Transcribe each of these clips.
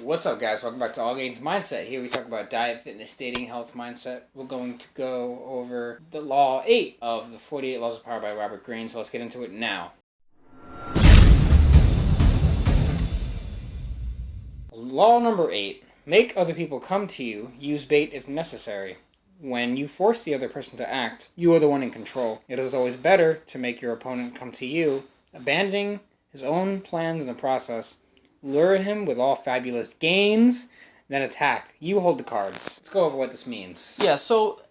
What's up, guys? Welcome back to All Gains Mindset. Here we talk about diet, fitness, dating, health, mindset. We're going to go over the Law 8 of the 48 Laws of Power by Robert Greene, so let's get into it now. Law number 8. Make other people come to you. Use bait if necessary. When you force the other person to act, you are the one in control. It is always better to make your opponent come to you, abandoning his own plans in the process. Lure him with all fabulous gains, then attack. You hold the cards. Let's go over what this means. Yeah, so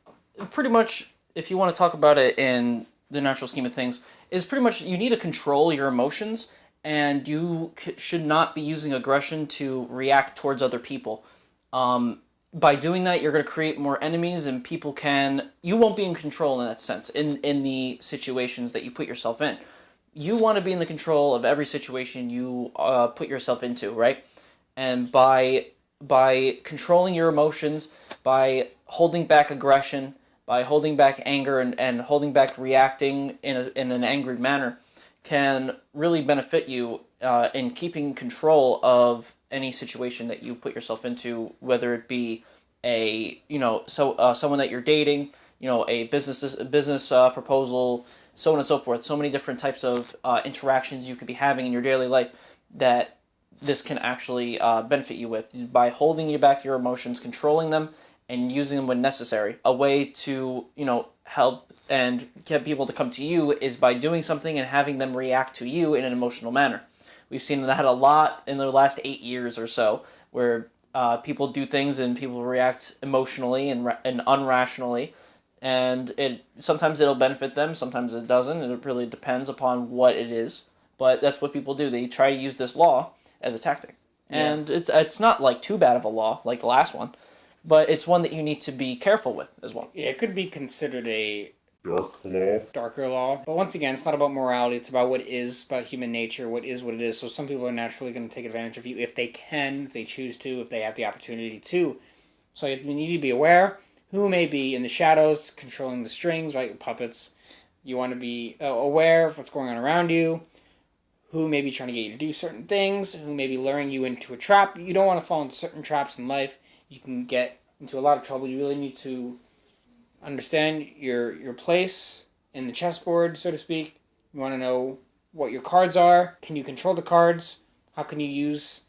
pretty much, if you want to talk about it in the natural scheme of things, is pretty much you need to control your emotions, and you should not be using aggression to react towards other people. By doing that, you're going to create more enemies, and you won't be in control in that sense, in the situations that you put yourself in. You want to be in the control of every situation you put yourself into, right? And by controlling your emotions, by holding back aggression, by holding back anger and holding back reacting in an angry manner, can really benefit you in keeping control of any situation that you put yourself into, whether it be someone that you're dating, a business proposal, so on and so forth. So many different types of interactions you could be having in your daily life that this can actually benefit you with by holding you back your emotions, controlling them, and using them when necessary. A way to help and get people to come to you is by doing something and having them react to you in an emotional manner. We've seen that a lot in the last 8 years or so, where people do things and people react emotionally and unrationally. And sometimes it'll benefit them, sometimes it doesn't. It really depends upon what it is. But that's what people do. They try to use this law as a tactic. Yeah. And it's not like too bad of a law like the last one, but it's one that you need to be careful with as well. Yeah, it could be considered a darker law. But once again, it's not about morality. It's about what is, about human nature, what is what it is. So some people are naturally going to take advantage of you if they can, if they choose to, if they have the opportunity to. So you need to be aware who may be in the shadows controlling the strings, right? Puppets. You want to be aware of what's going on around you, who may be trying to get you to do certain things, who may be luring you into a trap. You don't want to fall into certain traps in life. You can get into a lot of trouble. You really need to understand your place in the chessboard, so to speak. You want to know what your cards are. Can you control the cards? How can you use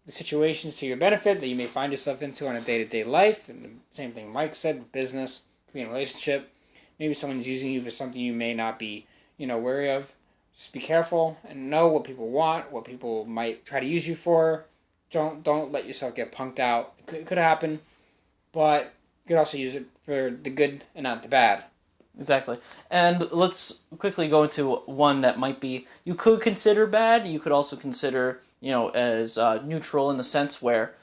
the situations to your benefit that you may find yourself into on a day-to-day life? And the same thing Mike said, business, could be in a relationship. Maybe someone's using you for something you may not be, wary of. Just be careful and know what people want, what people might try to use you for. Don't let yourself get punked out. It could happen, but you could also use it for the good and not the bad. Exactly. And let's quickly go into one that might be, you could consider bad. You could also consider as neutral in the sense where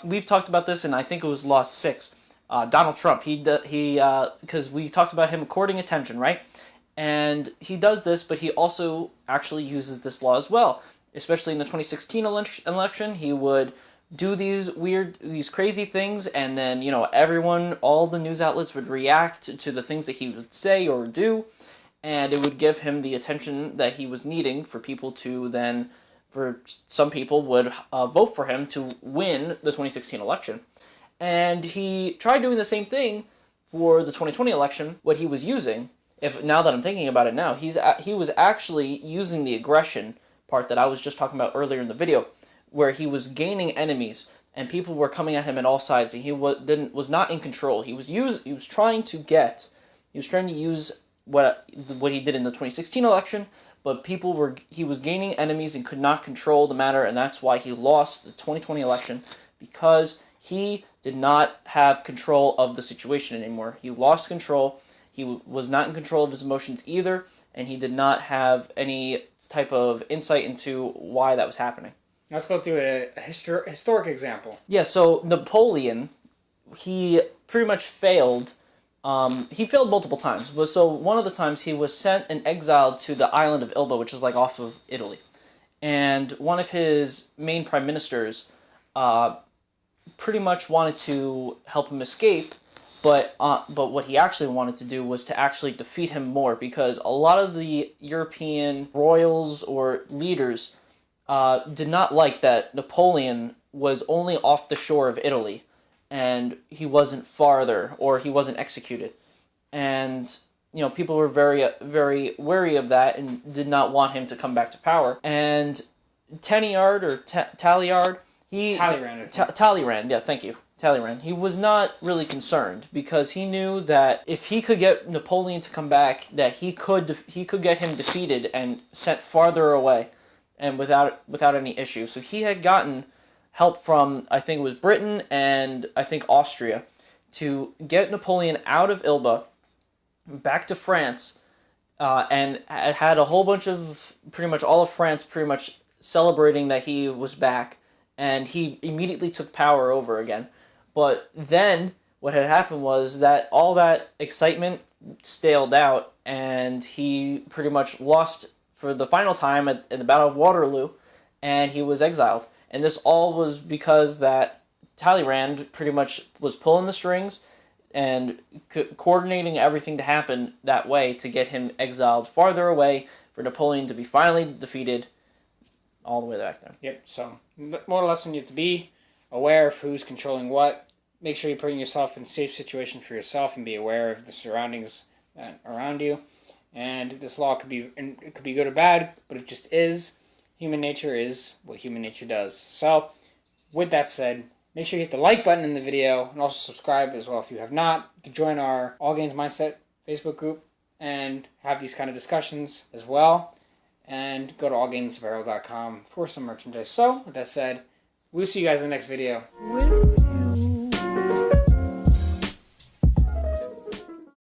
we've talked about this, and I think it was Law 6. Donald Trump, because we talked about him courting attention, right? And he does this, but he also actually uses this law as well. Especially in the 2016 election, he would do these crazy things, and then all the news outlets would react to the things that he would say or do, and it would give him the attention that he was needing for people to then. For some people would vote for him to win the 2016 election. And he tried doing the same thing for the 2020 election. What he was using, now that I'm thinking about it now, he was actually using the aggression part that I was just talking about earlier in the video, where he was gaining enemies and people were coming at him at all sides, and he was not in control. He was trying to use what he did in the 2016 election. But he was gaining enemies and could not control the matter, and that's why he lost the 2020 election, because he did not have control of the situation anymore. He lost control. He was not in control of his emotions either, and he did not have any type of insight into why that was happening. Let's go through a historic example. Yeah, so Napoleon, he pretty much failed. He failed multiple times, but so one of the times he was sent and exiled to the island of Elba, which is like off of Italy. And one of his main prime ministers pretty much wanted to help him escape, but what he actually wanted to do was to actually defeat him more, because a lot of the European royals or leaders did not like that Napoleon was only off the shore of Italy, and he wasn't farther, or he wasn't executed. And, people were very, very wary of that and did not want him to come back to power. And Talleyrand, Talleyrand, yeah, thank you. Talleyrand. He was not really concerned because he knew that if he could get Napoleon to come back, that he could get him defeated and sent farther away, and without any issue. So he had gotten help from, I think it was Britain and I think Austria, to get Napoleon out of Elba, back to France, and had a whole bunch of, pretty much all of France pretty much celebrating that he was back, and he immediately took power over again. But then what had happened was that all that excitement staled out, and he pretty much lost for the final time at the Battle of Waterloo, and he was exiled. And this all was because that Talleyrand pretty much was pulling the strings and coordinating everything to happen that way to get him exiled farther away, for Napoleon to be finally defeated all the way back there. Yep, so more lesson you have to be aware of who's controlling what. Make sure you're putting yourself in a safe situation for yourself and be aware of the surroundings around you. And this law could be good or bad, but it just is. Human nature is what human nature does. So, with that said, make sure you hit the like button in the video and also subscribe as well if you have not. You can join our All Gains Mindset Facebook group and have these kind of discussions as well. And go to allgainsapparel.com for some merchandise. So, with that said, we'll see you guys in the next video.